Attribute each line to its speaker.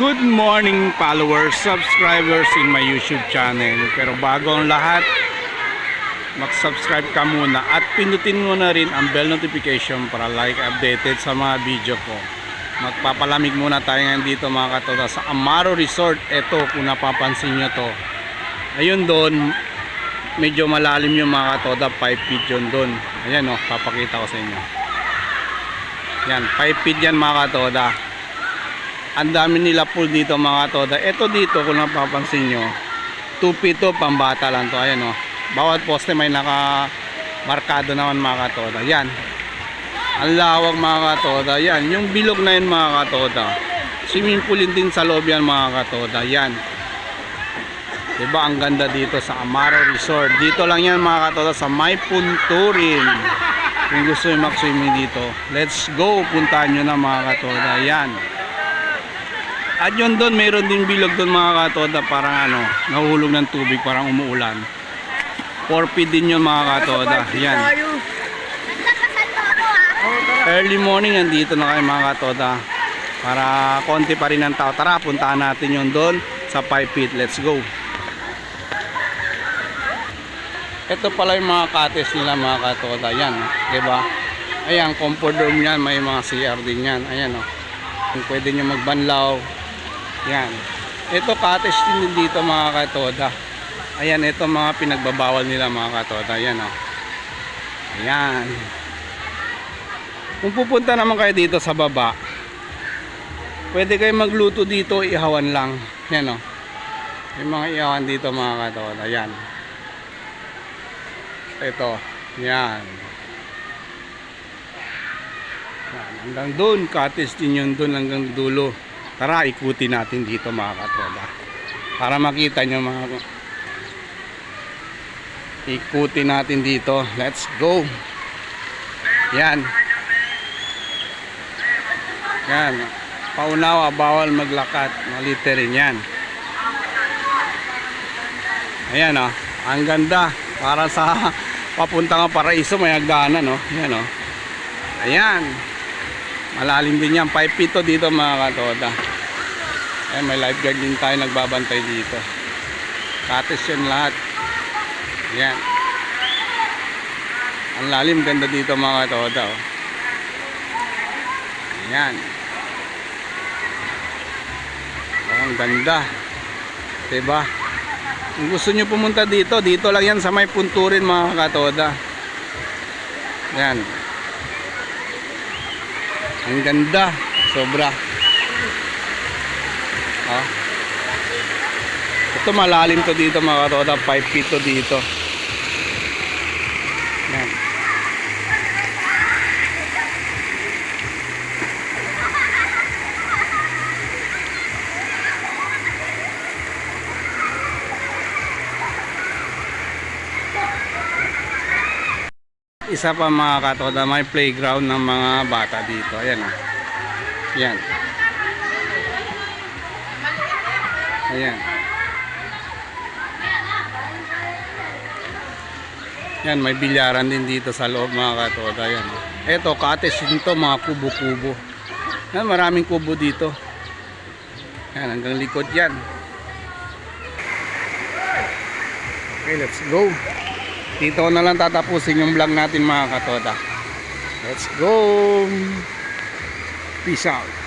Speaker 1: Good morning followers, subscribers in my YouTube channel. Pero bago ang lahat, mag-subscribe ka muna at pindutin mo na rin ang bell notification para like updated sa mga video ko. Magpapalamig muna tayo ngayon dito mga katoda sa Amaro Resort. Ito kung napapansin nyo to. Ayun doon, medyo malalim yung mga katoda, 5 feet yun doon. Ayan o, papakita ko sa inyo. Yan, 5 feet yan mga katoda. Ang dami nila pool dito mga katoda. Ito dito kung napapansin nyo, 2 feet to, pambata lang to. Ayan o, bawat poste may nakamarkado naman mga katoda. Yan, ang lawak mga katoda. Yan, yung bilog na yun mga katoda. Swimming pool din sa loob yan mga katoda. Yan, diba ang ganda dito sa Amaro Resort. Dito lang yan mga katoda sa May Punturin. Kung gusto nyo mag-swimming dito, let's go, puntahan nyo na mga katoda. Yan, at yun doon, mayroon din bilog doon mga katoda, parang nahuhulog ng tubig, parang umuulan. 4 feet din yun mga katoda. Yan, early morning andito na kayo mga katoda, para konti pa rin ang tao. Tara, puntahan natin yun doon sa 5 feet. Let's go. Ito pala yung mga cottage nila mga katoda. Yan, diba? Ayan, comfort room yan, may mga CR din yan. Ayan o, pwede nyo magbanlaw. Yan, ito cottage din dito mga katoda. Ayan, ito mga pinagbabawal nila mga katoda. Ayan o, ayan. Kung pupunta naman kayo dito sa baba, pwede kayo magluto dito, ihawan lang. Yan o, yung mga ihawan dito mga katoda. Ayan, ito, yan. Yan, hanggang doon, cottage din yun doon hanggang dulo. Tara, ikutin natin dito mga katoda, para makita nyo mga, ikutin natin dito. Let's go. Yan, yan, paunawa, bawal maglakat, maliterin yan. Ayan o, ang ganda, para sa papunta ng paraiso, may hagdanan o. Yan o, ayan, malalim din yan, 5 feet dito mga katoda. Eh, may lifeguard din tayo nagbabantay dito. Cottage yan lahat. Yan, ang lalim, ganda dito mga katoda oh. Yan, oh, ang ganda, diba? Kung gusto nyo pumunta dito, dito lang yan sa May Punturin mga katoda. Yan, ang ganda, sobra. Oh, ito malalim to dito mga katoda, 5 feet to dito. Yan, isa pa mga katoda, may playground ng mga bata dito. Ayan o, yan, ayan, yan, may bilyaran din dito sa loob mga katoda. Yan, eto cottage dito, mga kubo-kubo. Yan, maraming kubo dito. Yan, hanggang likod yan. Okay, let's go. Dito na lang tatapusin yung vlog natin mga katoda. Let's go. Peace out.